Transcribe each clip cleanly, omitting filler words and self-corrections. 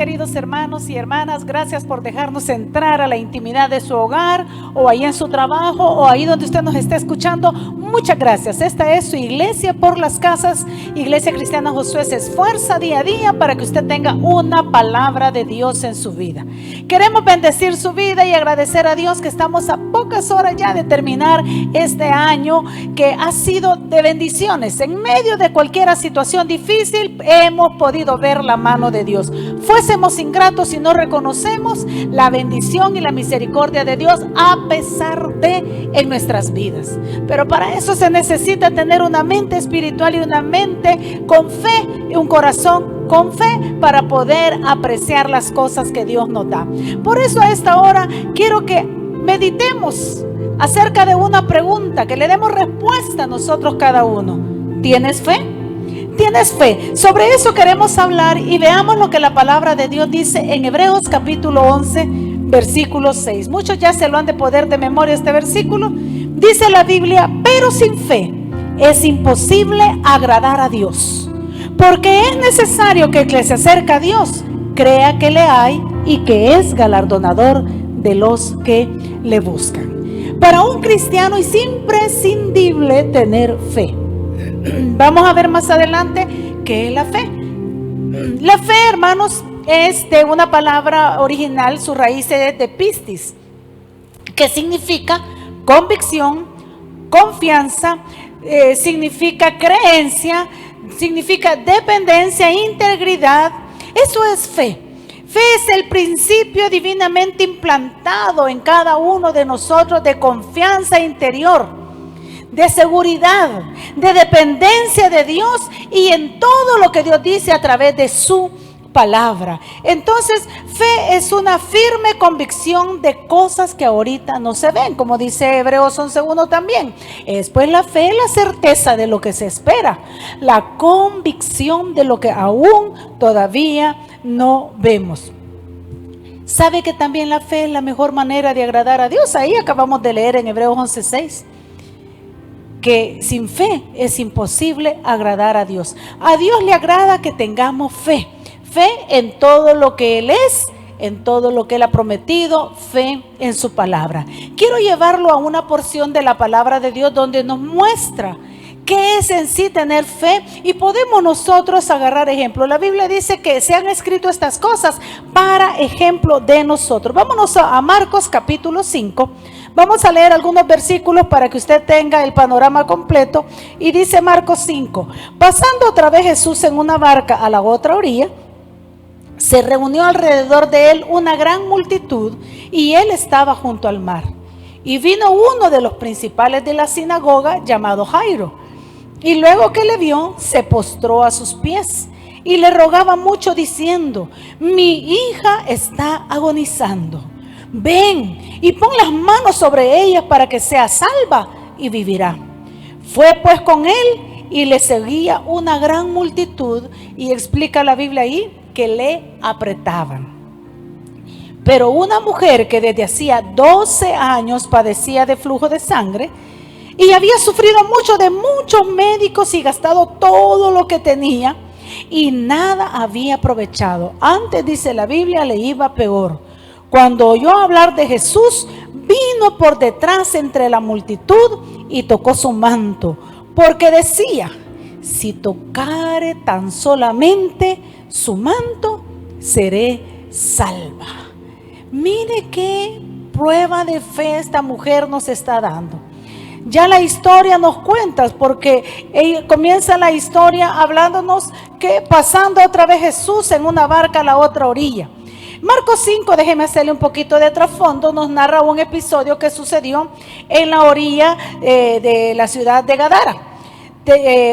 queridos hermanos y hermanas, gracias por dejarnos entrar a la intimidad de su hogar, o ahí en su trabajo, o ahí donde usted nos está escuchando. Muchas gracias. Esta es su iglesia por las casas, Iglesia Cristiana Josué. Se esfuerza día a día para que usted tenga una palabra de Dios en su vida. Queremos bendecir su vida y agradecer a Dios que estamos a pocas horas ya de terminar este año, que ha sido de bendiciones. En medio de cualquier situación difícil hemos podido ver la mano de Dios. Fuésemos ingratos si no reconocemos la bendición y la misericordia de Dios a pesar de en nuestras vidas. Pero para eso se necesita tener una mente espiritual y una mente con fe y un corazón con fe para poder apreciar las cosas que Dios nos da. Por eso a esta hora quiero que meditemos acerca de una pregunta, que le demos respuesta a nosotros cada uno. ¿Tienes fe? ¿Tienes fe? Sobre eso queremos hablar y veamos lo que la palabra de Dios dice en Hebreos capítulo 11, versículo 6. Muchos ya se lo han de poder de memoria este versículo. Dice la Biblia: pero sin fe es imposible agradar a Dios, porque es necesario que el que se acerca a Dios crea que le hay y que es galardonador de los que le buscan. Para un cristiano es imprescindible tener fe. Vamos a ver más adelante qué es la fe. La fe, hermanos, es de una palabra original, su raíz es de pistis, que significa convicción, confianza, significa creencia, significa dependencia, integridad. Eso es fe. Fe es el principio divinamente implantado en cada uno de nosotros de confianza interior, de seguridad, de dependencia de Dios y en todo lo que Dios dice a través de su palabra. Entonces, fe es una firme convicción de cosas que ahorita no se ven, como dice Hebreos 11:1 también. Es pues la fe, la certeza de lo que se espera, la convicción de lo que aún todavía no vemos. ¿Sabe que también la fe es la mejor manera de agradar a Dios? Ahí acabamos de leer en Hebreos 11:6. Que sin fe es imposible agradar a Dios. A Dios le agrada que tengamos fe. Fe en todo lo que Él es, en todo lo que Él ha prometido, fe en su palabra. Quiero llevarlo a una porción de la palabra de Dios donde nos muestra qué es en sí tener fe y podemos nosotros agarrar ejemplo. La Biblia dice que se han escrito estas cosas para ejemplo de nosotros. Vámonos a Marcos capítulo 5. Vamos a leer algunos versículos para que usted tenga el panorama completo. Y dice Marcos 5: pasando otra vez Jesús en una barca a la otra orilla, se reunió alrededor de él una gran multitud y él estaba junto al mar. Y vino uno de los principales de la sinagoga llamado Jairo, y luego que le vio, se postró a sus pies y le rogaba mucho diciendo: mi hija está agonizando. Ven y pon las manos sobre ella para que sea salva y vivirá. Fue pues con él y le seguía una gran multitud, y explica la Biblia ahí que le apretaban. Pero una mujer que desde hacía 12 años padecía de flujo de sangre y había sufrido mucho de muchos médicos y gastado todo lo que tenía y nada había aprovechado. Antes, dice la Biblia, le iba peor. Cuando oyó hablar de Jesús, vino por detrás entre la multitud y tocó su manto, porque decía: si tocare tan solamente su manto, seré salva. Mire qué prueba de fe esta mujer nos está dando. Ya la historia nos cuenta, porque comienza la historia hablándonos que pasando otra vez Jesús en una barca a la otra orilla. Marcos 5, déjeme hacerle un poquito de trasfondo, nos narra un episodio que sucedió en la orilla de la ciudad de Gadara,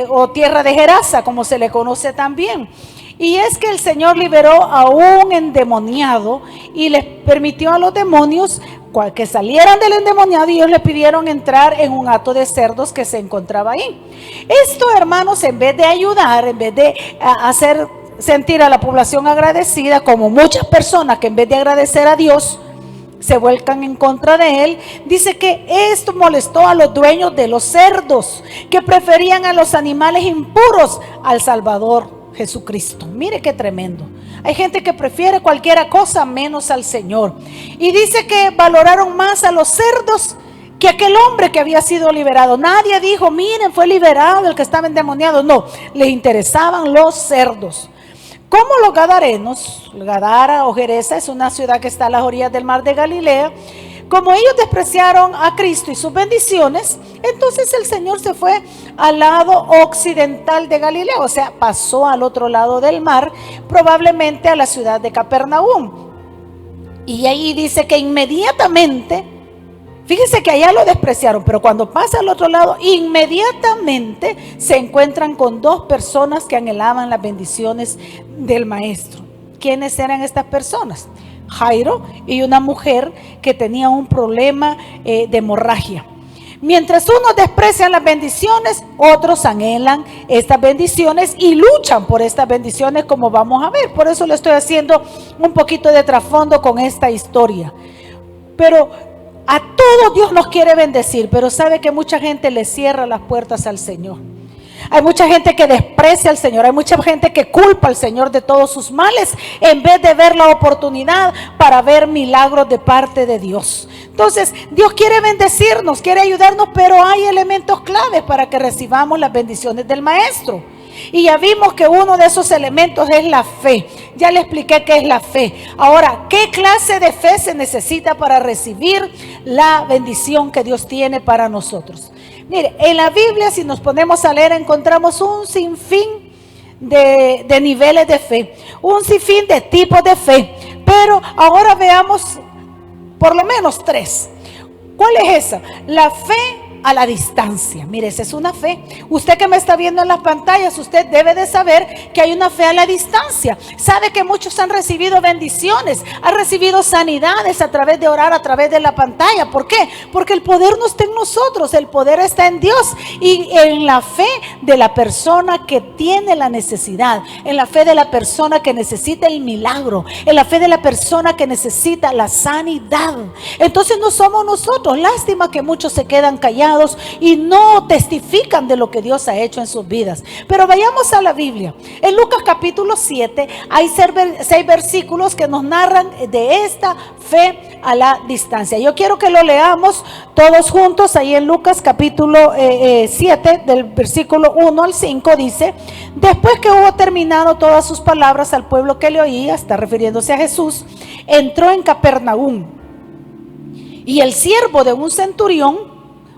o tierra de Gerasa, como se le conoce también. Y es que el Señor liberó a un endemoniado y les permitió a los demonios que salieran del endemoniado, y ellos le pidieron entrar en un hato de cerdos que se encontraba ahí. Esto, hermanos, en vez de ayudar, en vez de hacer sentir a la población agradecida, como muchas personas que en vez de agradecer a Dios se vuelcan en contra de él, dice que esto molestó a los dueños de los cerdos, que preferían a los animales impuros al Salvador Jesucristo. Mire qué tremendo. Hay gente que prefiere cualquier cosa menos al Señor. Y dice que valoraron más a los cerdos que aquel hombre que había sido liberado. Nadie dijo, miren, fue liberado el que estaba endemoniado. No, les interesaban los cerdos. Como los gadarenos, Gadara o Gerasa es una ciudad que está a las orillas del mar de Galilea. Como ellos despreciaron a Cristo y sus bendiciones, entonces el Señor se fue al lado occidental de Galilea, o sea, pasó al otro lado del mar, probablemente a la ciudad de Capernaum. Y ahí dice que inmediatamente, fíjese que allá lo despreciaron, pero cuando pasa al otro lado, inmediatamente se encuentran con dos personas que anhelaban las bendiciones del Maestro. ¿Quiénes eran estas personas? Jairo y una mujer que tenía un problema de hemorragia. Mientras unos desprecian las bendiciones, otros anhelan estas bendiciones y luchan por estas bendiciones, como vamos a ver. Por eso le estoy haciendo un poquito de trasfondo con esta historia. Pero a todos Dios nos quiere bendecir, pero sabe que mucha gente le cierra las puertas al Señor. Hay mucha gente que desprecia al Señor, hay mucha gente que culpa al Señor de todos sus males en vez de ver la oportunidad para ver milagros de parte de Dios. Entonces, Dios quiere bendecirnos, quiere ayudarnos, pero hay elementos claves para que recibamos las bendiciones del Maestro. Y ya vimos que uno de esos elementos es la fe. Ya le expliqué qué es la fe. Ahora, ¿qué clase de fe se necesita para recibir la bendición que Dios tiene para nosotros? Mire, en la Biblia, si nos ponemos a leer, encontramos un sinfín de niveles de fe, un sinfín de tipos de fe. Pero ahora veamos por lo menos tres. ¿Cuál es esa? La fe a la distancia. Mire, esa es una fe. Usted que me está viendo en las pantallas, usted debe de saber que hay una fe a la distancia. Sabe que muchos han recibido bendiciones, han recibido sanidades a través de orar, a través de la pantalla. ¿Por qué? Porque el poder no está en nosotros, el poder está en Dios y en la fe de la persona que tiene la necesidad, en la fe de la persona que necesita el milagro, en la fe de la persona que necesita la sanidad. Entonces no somos nosotros. Lástima que muchos se quedan callados y no testifican de lo que Dios ha hecho en sus vidas. Pero vayamos a la Biblia. En Lucas capítulo 7 hay 6 versículos que nos narran de esta fe a la distancia. Yo quiero que lo leamos todos juntos. Ahí en Lucas capítulo 7 del versículo 1 al 5 dice: después que hubo terminado todas sus palabras al pueblo que le oía, está refiriéndose a Jesús, entró en Capernaum. Y el siervo de un centurión,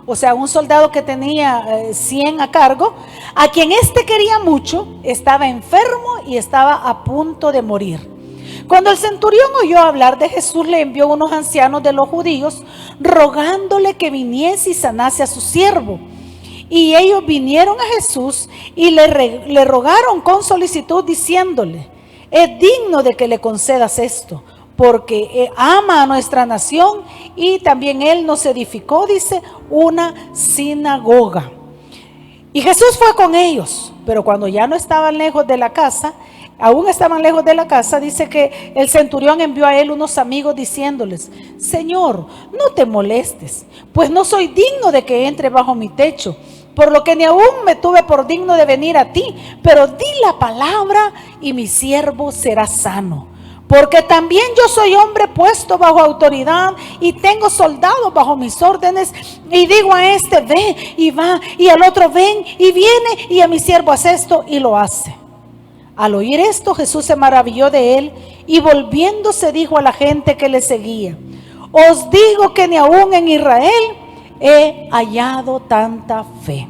o sea, un soldado que tenía 100 a cargo, a quien éste quería mucho, estaba enfermo y estaba a punto de morir. Cuando el centurión oyó hablar de Jesús, le envió unos ancianos de los judíos, rogándole que viniese y sanase a su siervo. Y ellos vinieron a Jesús y le rogaron con solicitud, diciéndole: es digno de que le concedas esto, porque ama a nuestra nación, y también él nos edificó, dice, una sinagoga. Y Jesús fue con ellos, pero cuando ya no estaban lejos de la casa, aún estaban lejos de la casa, dice que el centurión envió a él unos amigos diciéndoles: Señor, no te molestes, pues no soy digno de que entre bajo mi techo, por lo que ni aún me tuve por digno de venir a ti, pero di la palabra y mi siervo será sano. Porque también yo soy hombre puesto bajo autoridad y tengo soldados bajo mis órdenes, y digo a este: ve y va, y al otro: ven y viene, y a mi siervo: haz esto, y lo hace. Al oír esto, Jesús se maravilló de él y volviéndose dijo a la gente que le seguía: os digo que ni aún en Israel he hallado tanta fe.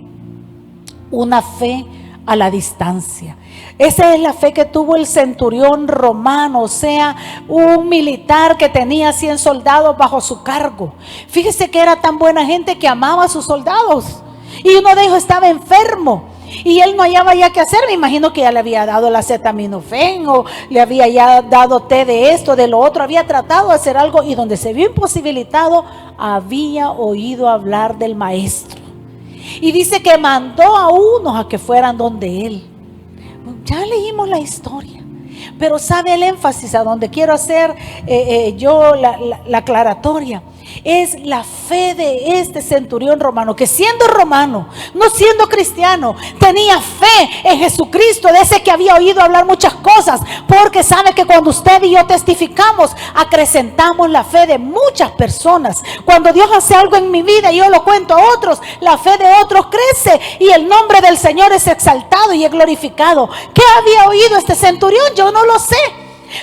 Una fe a la distancia. Esa es la fe que tuvo el centurión romano, o sea, un militar que tenía 100 soldados bajo su cargo. Fíjese que era tan buena gente que amaba a sus soldados. Y uno de ellos estaba enfermo y él no hallaba ya qué hacer. Me imagino que ya le había dado la acetaminofén o le había ya dado té de esto, de lo otro. Había tratado de hacer algo, y donde se vio imposibilitado, había oído hablar del Maestro. Y dice que mandó a unos a que fueran donde él. Ya leímos la historia, pero sabe el énfasis a donde quiero hacer yo la aclaratoria. es la fe de este centurión romano, que siendo romano, no siendo cristiano, tenía fe en Jesucristo, de ese que había oído hablar muchas cosas, porque sabe que cuando usted y yo testificamos, acrecentamos la fe de muchas personas. Cuando Dios hace algo en mi vida y yo lo cuento a otros, la fe de otros crece y el nombre del Señor es exaltado y es glorificado. ¿Qué había oído este centurión? Yo no lo sé.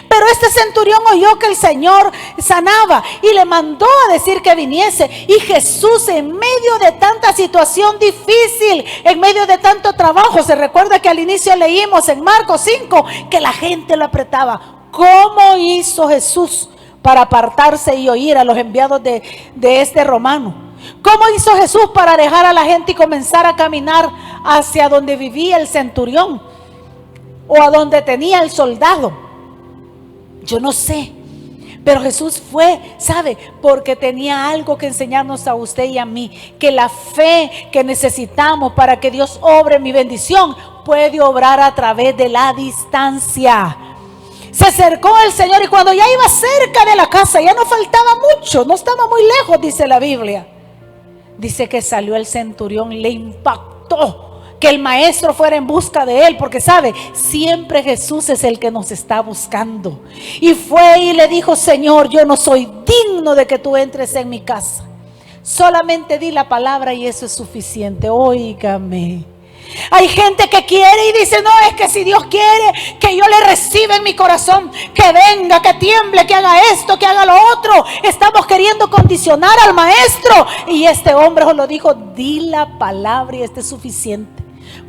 Pero este centurión oyó que el Señor sanaba y le mandó a decir que viniese. Y Jesús, en medio de tanta situación difícil, en medio de tanto trabajo, se recuerda que al inicio leímos en Marcos 5 que la gente lo apretaba. ¿Cómo hizo Jesús para apartarse y oír a los enviados de este romano? ¿Cómo hizo Jesús para dejar a la gente y comenzar a caminar hacia donde vivía el centurión o a donde tenía el soldado? Yo no sé, pero Jesús fue, ¿sabe? Porque tenía algo que enseñarnos a usted y a mí, que la fe que necesitamos para que Dios obre mi bendición puede obrar a través de la distancia. Se acercó el Señor y cuando ya iba cerca de la casa, ya no faltaba mucho, no estaba muy lejos, dice la Biblia. Dice que salió el centurión, le impactó que el maestro fuera en busca de él, porque sabe, siempre Jesús es el que nos está buscando. Y fue y le dijo: Señor, yo no soy digno de que tú entres en mi casa. Solamente di la palabra y eso es suficiente. Óigame. Hay gente que quiere y dice: no, es que si Dios quiere que yo le reciba en mi corazón, que venga, que tiemble, que haga esto, que haga lo otro. Estamos queriendo condicionar al maestro. Y este hombre lo dijo: di la palabra y este es suficiente.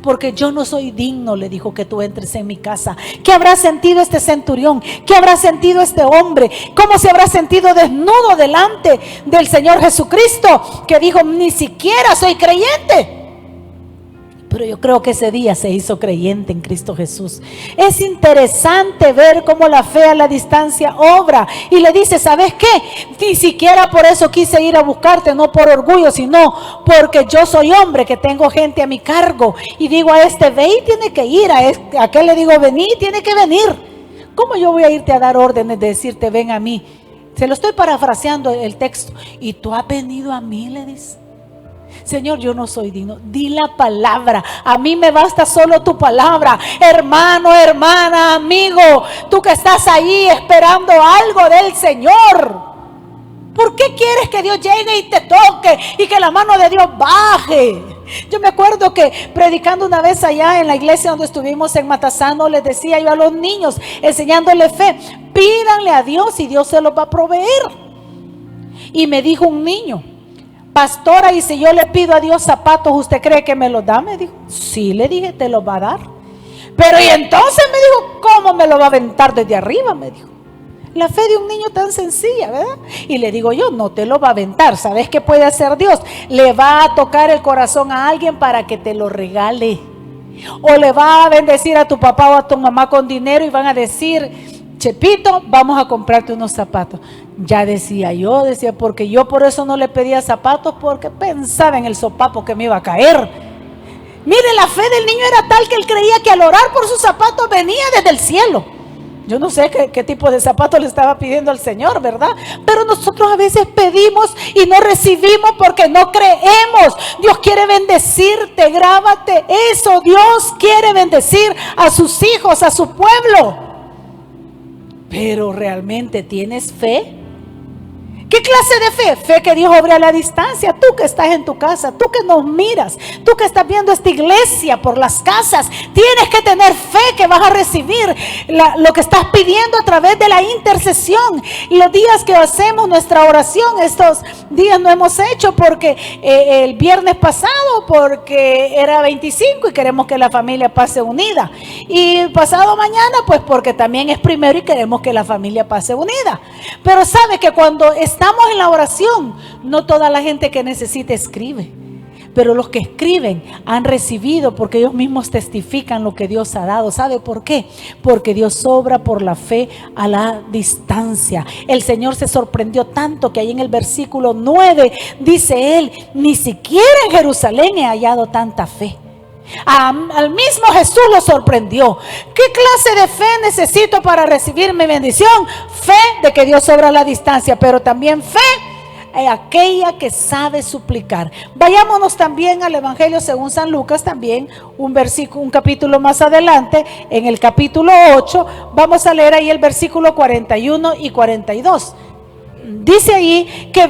Porque yo no soy digno, le dijo, que tú entres en mi casa. ¿Qué habrá sentido este centurión? ¿Qué habrá sentido este hombre? ¿Cómo se habrá sentido desnudo delante del Señor Jesucristo? Que dijo: ni siquiera soy creyente. Pero yo creo que ese día se hizo creyente en Cristo Jesús. Es interesante ver cómo la fe a la distancia obra. Y le dice: ¿sabes qué? Ni siquiera por eso quise ir a buscarte, no por orgullo, sino porque yo soy hombre, que tengo gente a mi cargo. Y digo a este: ve y tiene que ir. A aquel le digo: vení, tiene que venir. ¿Cómo yo voy a irte a dar órdenes de decirte: ven a mí? Se lo estoy parafraseando el texto. Y tú has venido a mí, le dice. Señor, yo no soy digno. Di la palabra. A mí me basta solo tu palabra. Hermano, hermana, amigo, tú que estás ahí esperando algo del Señor, ¿por qué quieres que Dios llegue y te toque y que la mano de Dios baje? Yo me acuerdo que predicando una vez allá en la iglesia donde estuvimos en Matasano, les decía yo a los niños, enseñándoles fe: pídanle a Dios y Dios se los va a proveer. Y me dijo un niño: pastora, y si yo le pido a Dios zapatos, ¿usted cree que me los da? Me dijo. Sí, le dije, te los va a dar. Pero y entonces me dijo: ¿cómo me lo va a aventar desde arriba? Me dijo. La fe de un niño tan sencilla, ¿verdad? Y le digo yo: no te lo va a aventar. ¿Sabes qué puede hacer Dios? Le va a tocar el corazón a alguien para que te lo regale. O le va a bendecir a tu papá o a tu mamá con dinero y van a decir: Chepito, vamos a comprarte unos zapatos. Ya decía, porque yo por eso no le pedía zapatos, porque pensaba en el sopapo que me iba a caer. Mire, la fe del niño era tal que él creía que al orar por sus zapatos venía desde el cielo. Yo no sé qué tipo de zapatos le estaba pidiendo al Señor, ¿verdad? Pero nosotros a veces pedimos y no recibimos porque no creemos. Dios quiere bendecirte, grábate eso. Dios quiere bendecir a sus hijos, a su pueblo. Pero ¿realmente tienes fe? ¿Qué clase de fe? Fe que Dios obre a la distancia. Tú que estás en tu casa, tú que nos miras, tú que estás viendo esta iglesia por las casas, tienes que tener fe que vas a recibir lo que estás pidiendo a través de la intercesión. Los días que hacemos nuestra oración, estos días no hemos hecho porque el viernes pasado, porque era 25 y queremos que la familia pase unida. Y pasado mañana, pues porque también es primero y queremos que la familia pase unida. Pero sabe que cuando estamos en la oración, no toda la gente que necesita escribe, pero los que escriben han recibido porque ellos mismos testifican lo que Dios ha dado. ¿Sabe por qué? Porque Dios obra por la fe a la distancia. El Señor se sorprendió tanto que ahí en el versículo 9 dice él: ni siquiera en Jerusalén he hallado tanta fe. Al mismo Jesús lo sorprendió. ¿Qué clase de fe necesito para recibir mi bendición? Fe de que Dios obra a la distancia, pero también fe aquella que sabe suplicar. Vayámonos también al Evangelio según San Lucas, también un capítulo más adelante, en el capítulo 8, vamos a leer ahí el versículo 41 y 42. Dice ahí que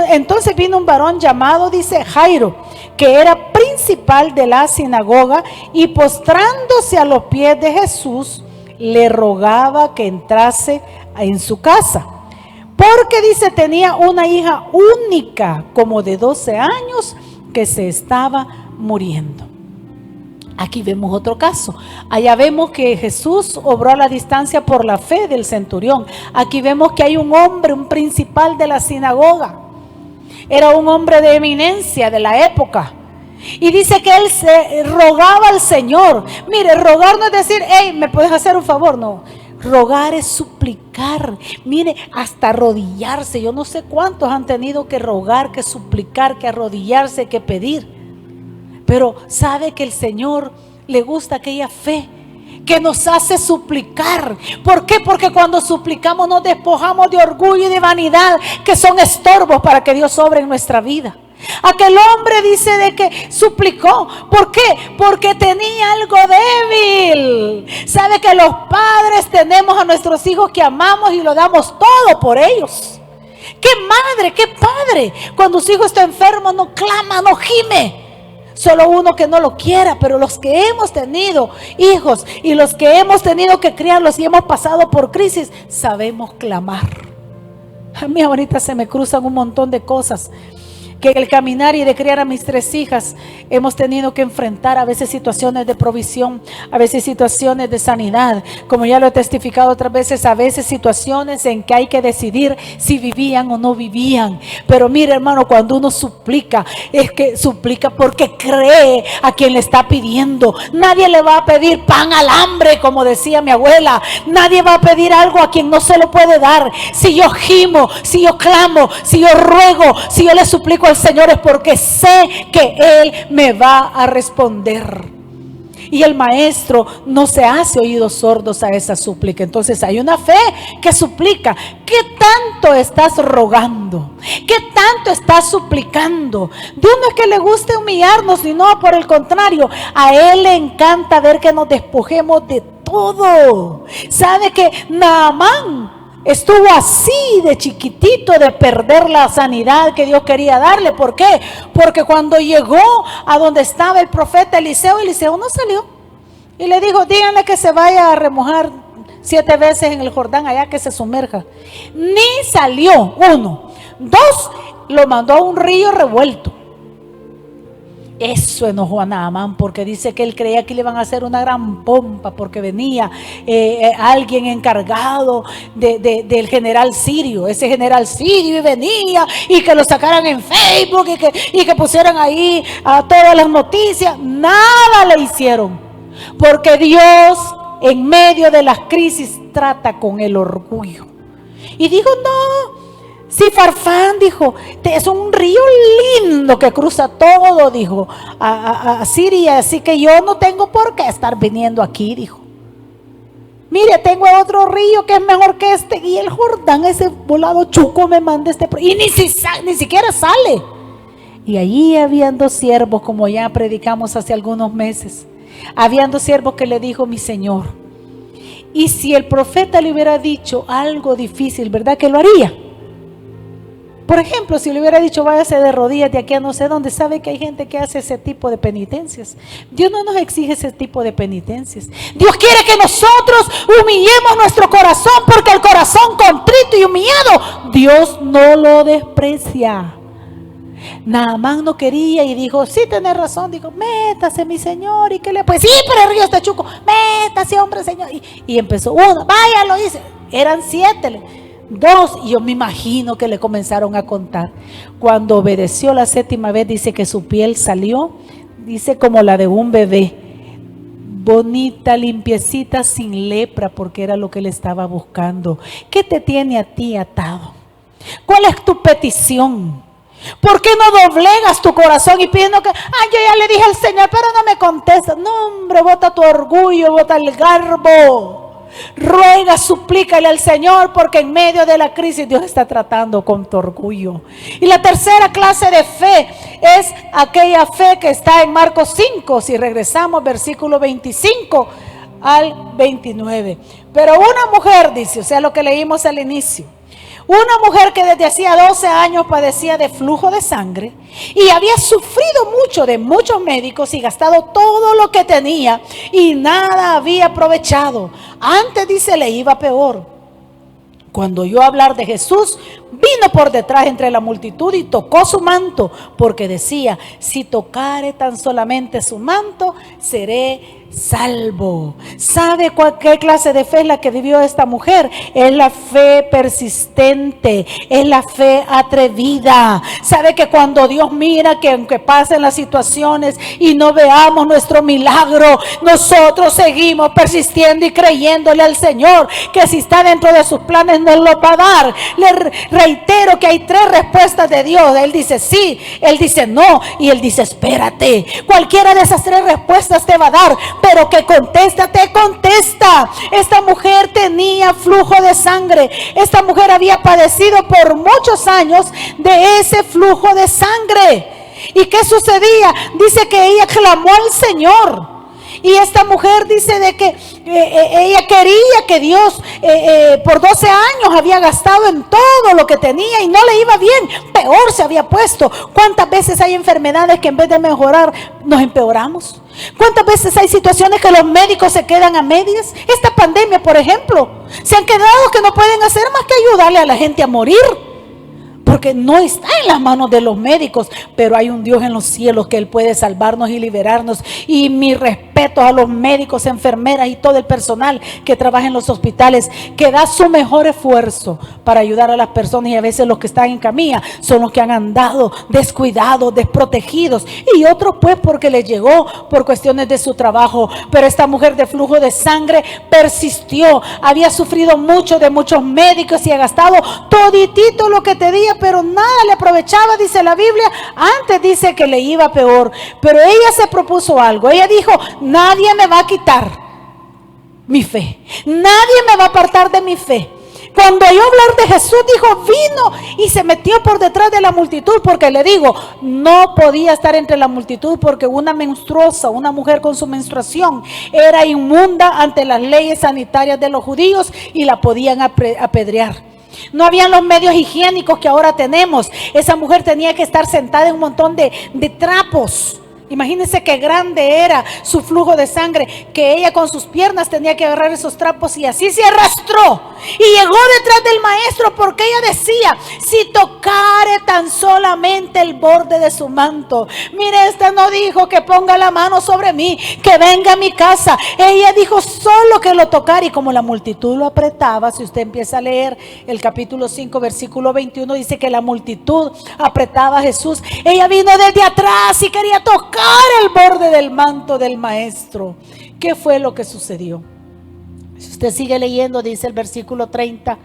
entonces vino un varón llamado, dice, Jairo, que era principal de la sinagoga, y postrándose a los pies de Jesús, le rogaba que entrase en su casa, porque dice tenía una hija única, como de 12 años, que se estaba muriendo. Aquí vemos otro caso. Allá vemos que Jesús obró a la distancia por la fe del centurión. Aquí vemos que hay un hombre, un principal de la sinagoga. Era un hombre de eminencia de la época. Y dice que él se rogaba al Señor. Mire, rogar no es decir, hey, ¿me puedes hacer un favor? No. Rogar es suplicar. Mire, hasta arrodillarse. Yo no sé cuántos han tenido que rogar, que suplicar, que arrodillarse, que pedir. Pero sabe que el Señor le gusta aquella fe que nos hace suplicar. ¿Por qué? Porque cuando suplicamos nos despojamos de orgullo y de vanidad, que son estorbos para que Dios obre en nuestra vida. Aquel hombre dice de que suplicó. ¿Por qué? Porque tenía algo débil. Sabe que los padres tenemos a nuestros hijos que amamos y lo damos todo por ellos. ¿Qué madre, qué padre? Cuando su hijo está enfermo no clama, no gime. Solo uno que no lo quiera, pero los que hemos tenido hijos y los que hemos tenido que criarlos y hemos pasado por crisis, sabemos clamar. A mí ahorita se me cruzan un montón de cosas que el caminar y de criar a mis 3 hijas hemos tenido que enfrentar, a veces situaciones de provisión, a veces situaciones de sanidad, como ya lo he testificado otras veces, a veces situaciones en que hay que decidir si vivían o no vivían. Pero mire, hermano, cuando uno suplica, es que suplica porque cree a quien le está pidiendo. Nadie le va a pedir pan al hambre, como decía mi abuela. Nadie va a pedir algo a quien no se lo puede dar. Si yo gimo, si yo clamo, si yo ruego, si yo le suplico al Señor, es porque sé que Él me va a responder. Y el maestro no se hace oídos sordos a esa súplica. Entonces hay una fe que suplica. ¿Qué tanto estás rogando? ¿Qué tanto estás suplicando? Dios no es que le guste humillarnos, sino por el contrario, a Él le encanta ver que nos despojemos de todo. ¿Sabe que Naamán estuvo así de chiquitito de perder la sanidad que Dios quería darle? ¿Por qué? Porque cuando llegó a donde estaba el profeta Eliseo, Eliseo no salió. Y le dijo, díganle que se vaya a remojar 7 veces en el Jordán, allá que se sumerja. Ni salió, 1. 2, lo mandó a un río revuelto. Eso enojó a Naamán, porque dice que él creía que le iban a hacer una gran pompa porque venía alguien encargado del general sirio. Ese general sirio venía y que lo sacaran en Facebook y que pusieran ahí a todas las noticias. Nada le hicieron, porque Dios en medio de las crisis trata con el orgullo. Y dijo, no. Si Farfán, dijo, es un río lindo que cruza todo, dijo, a Siria, así que yo no tengo por qué estar viniendo aquí, dijo. Mire, tengo otro río que es mejor que este, y el Jordán, ese volado chuco me manda y ni siquiera sale. Y allí habían 2 siervos, como ya predicamos hace algunos meses. Habían 2 siervos que le dijo, mi Señor, y si el profeta le hubiera dicho algo difícil, ¿verdad que lo haría? Por ejemplo, si le hubiera dicho, váyase de rodillas de aquí a no sé dónde, sabe que hay gente que hace ese tipo de penitencias. Dios no nos exige ese tipo de penitencias. Dios quiere que nosotros humillemos nuestro corazón, porque el corazón contrito y humillado, Dios no lo desprecia. Naamán no quería y dijo, sí, tenés razón, dijo, métase mi señor, y que le pues sí, pero el río está chuco, métase hombre señor, y empezó, 1, vaya, lo dice, eran 7, 2, y yo me imagino que le comenzaron a contar. Cuando obedeció la 7ª vez, dice que su piel salió, dice como la de un bebé, bonita, limpiecita, sin lepra, porque era lo que él estaba buscando. ¿Qué te tiene a ti atado? ¿Cuál es tu petición? ¿Por qué no doblegas tu corazón y pidiendo que, yo ya le dije al Señor, pero no me contesta? No, hombre, bota tu orgullo, bota el garbo. Ruega, suplícale al Señor, porque en medio de la crisis Dios está tratando con tu orgullo. Y la tercera clase de fe es aquella fe que está en Marcos 5, si regresamos versículo 25 al 29. Pero una mujer, dice, o sea, lo que leímos al inicio, una mujer que desde hacía 12 años padecía de flujo de sangre y había sufrido mucho de muchos médicos y gastado todo lo que tenía y nada había aprovechado. Antes, dice, le iba peor. Cuando oyó hablar de Jesús, vino por detrás entre la multitud y tocó su manto, porque decía: si tocare tan solamente su manto, seré salvo. ¿Sabe qué clase de fe es la que vivió esta mujer? Es la fe persistente, es la fe atrevida. ¿Sabe que cuando Dios mira que aunque pasen las situaciones y no veamos nuestro milagro, nosotros seguimos persistiendo y creyéndole al Señor que si está dentro de sus planes nos lo va a dar? Le reitero que hay 3 respuestas de Dios. Él dice sí, Él dice no y Él dice espérate. Cualquiera de esas 3 respuestas te va a dar, pero que contesta, te contesta. Esta mujer tenía flujo de sangre. Esta mujer había padecido por muchos años de ese flujo de sangre. ¿Y qué sucedía? Dice que ella clamó al Señor. Y esta mujer dice de que ella quería que Dios por 12 años había gastado en todo lo que tenía y no le iba bien, peor se había puesto. ¿Cuántas veces hay enfermedades que en vez de mejorar nos empeoramos? ¿Cuántas veces hay situaciones que los médicos se quedan a medias? Esta pandemia, por ejemplo, se han quedado que no pueden hacer más que ayudarle a la gente a morir, porque no está en las manos de los médicos, pero hay un Dios en los cielos que Él puede salvarnos y liberarnos. Y mi respeto a los médicos, enfermeras y todo el personal que trabaja en los hospitales, que da su mejor esfuerzo para ayudar a las personas, y a veces los que están en camilla son los que han andado descuidados, desprotegidos, y otros pues porque les llegó por cuestiones de su trabajo. Pero esta mujer de flujo de sangre persistió, había sufrido mucho de muchos médicos y ha gastado toditito lo que tenía, pero nada le aprovechaba, dice la Biblia. Antes dice que le iba peor, pero ella se propuso algo. Ella dijo: nadie me va a quitar mi fe, nadie me va a apartar de mi fe. Cuando oyó hablar de Jesús, dijo, vino y se metió por detrás de la multitud, porque le digo, no podía estar entre la multitud, porque una menstruosa, una mujer con su menstruación, era inmunda ante las leyes sanitarias de los judíos y la podían apedrear. No habían los medios higiénicos que ahora tenemos. Esa mujer tenía que estar sentada en un montón de trapos. Imagínense qué grande era su flujo de sangre, que ella con sus piernas tenía que agarrar esos trapos y así se arrastró y llegó detrás del maestro, porque ella decía: si tocare tan solamente el borde de su manto. Mire, esta no dijo que ponga la mano sobre mí, que venga a mi casa. Ella dijo solo que lo tocara, y como la multitud lo apretaba, si usted empieza a leer el capítulo 5 versículo 21, dice que la multitud apretaba a Jesús. Ella vino desde atrás y quería tocar el borde del manto del maestro. ¿Qué fue lo que sucedió? Si usted sigue leyendo, dice el versículo 30,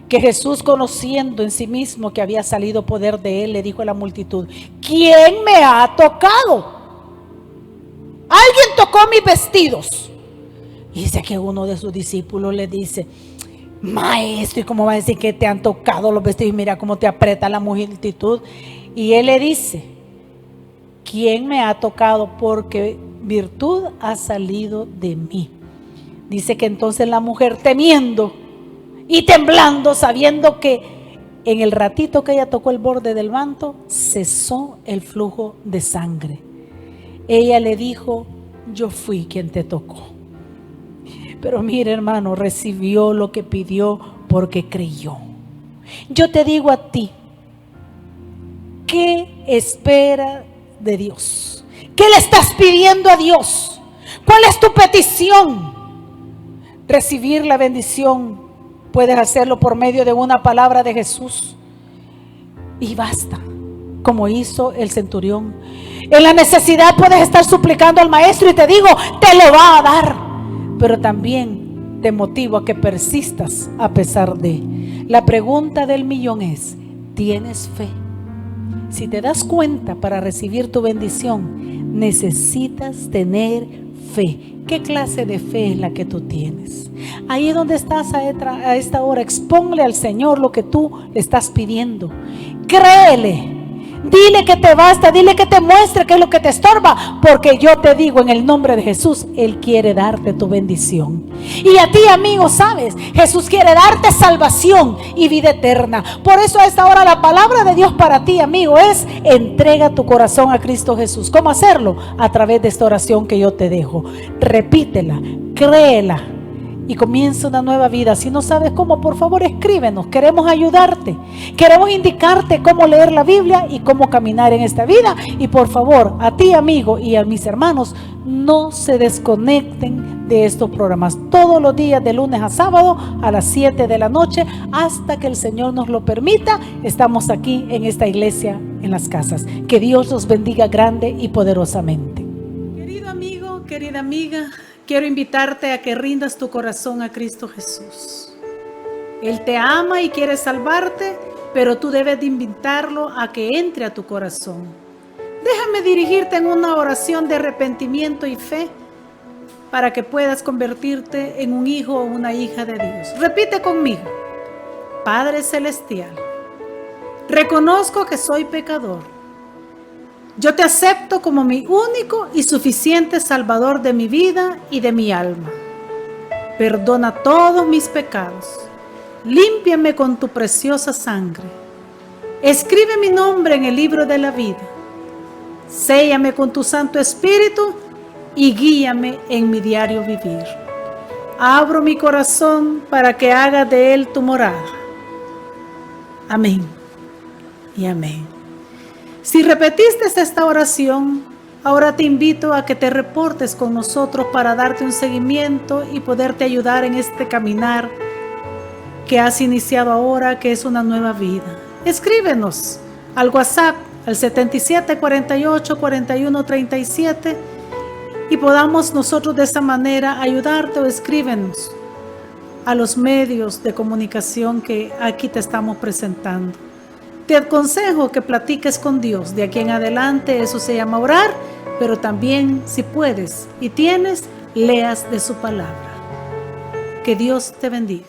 que Jesús, conociendo en sí mismo que había salido poder de él, le dijo a la multitud: ¿quién me ha tocado? Alguien tocó mis vestidos. Y dice que uno de sus discípulos le dice: maestro, ¿y cómo va a decir que te han tocado los vestidos? Y mira cómo te aprieta la multitud. Y él le dice: ¿quién me ha tocado? Porque virtud ha salido de mí. Dice que entonces la mujer, temiendo y temblando, sabiendo que en el ratito que ella tocó el borde del manto, cesó el flujo de sangre. Ella le dijo: yo fui quien te tocó. Pero mire, hermano, recibió lo que pidió porque creyó. Yo te digo a ti, ¿qué espera de Dios? ¿Qué le estás pidiendo a Dios? ¿Cuál es tu petición? Recibir la bendición puedes hacerlo por medio de una palabra de Jesús, y basta, como hizo el centurión. En la necesidad puedes estar suplicando al maestro, y te digo, te lo va a dar, pero también te motivo a que persistas a pesar de. La pregunta del millón es: ¿tienes fe? Si te das cuenta, para recibir tu bendición necesitas tener fe. ¿Qué clase de fe es la que tú tienes? Ahí donde estás a esta hora, expónle al Señor lo que tú le estás pidiendo. Créele. Dile que te basta, dile que te muestre qué es lo que te estorba, porque yo te digo en el nombre de Jesús, Él quiere darte tu bendición. Y a ti, amigo, sabes, Jesús quiere darte salvación y vida eterna. Por eso a esta hora la palabra de Dios para ti, amigo, es: entrega tu corazón a Cristo Jesús. ¿Cómo hacerlo? A través de esta oración que yo te dejo. Repítela, créela y comienza una nueva vida. Si no sabes cómo, por favor escríbenos, queremos ayudarte, queremos indicarte cómo leer la Biblia y cómo caminar en esta vida. Y por favor, a ti, amigo, y a mis hermanos, no se desconecten de estos programas todos los días de lunes a sábado a las 7 de la noche, hasta que el Señor nos lo permita. Estamos aquí en esta iglesia en las casas. Que Dios los bendiga grande y poderosamente. Querido amigo, querida amiga, quiero invitarte a que rindas tu corazón a Cristo Jesús. Él te ama y quiere salvarte, pero tú debes de invitarlo a que entre a tu corazón. Déjame dirigirte en una oración de arrepentimiento y fe para que puedas convertirte en un hijo o una hija de Dios. Repite conmigo: Padre Celestial, reconozco que soy pecador. Yo te acepto como mi único y suficiente Salvador de mi vida y de mi alma. Perdona todos mis pecados. Límpiame con tu preciosa sangre. Escribe mi nombre en el libro de la vida. Séllame con tu Santo Espíritu y guíame en mi diario vivir. Abro mi corazón para que hagas de él tu morada. Amén y amén. Si repetiste esta oración, ahora te invito a que te reportes con nosotros para darte un seguimiento y poderte ayudar en este caminar que has iniciado ahora, que es una nueva vida. Escríbenos al WhatsApp al 77 48 41 37 y podamos nosotros de esa manera ayudarte, o escríbenos a los medios de comunicación que aquí te estamos presentando. Te aconsejo que platiques con Dios. De aquí en adelante eso se llama orar, pero también, si puedes y tienes, leas de su palabra. Que Dios te bendiga.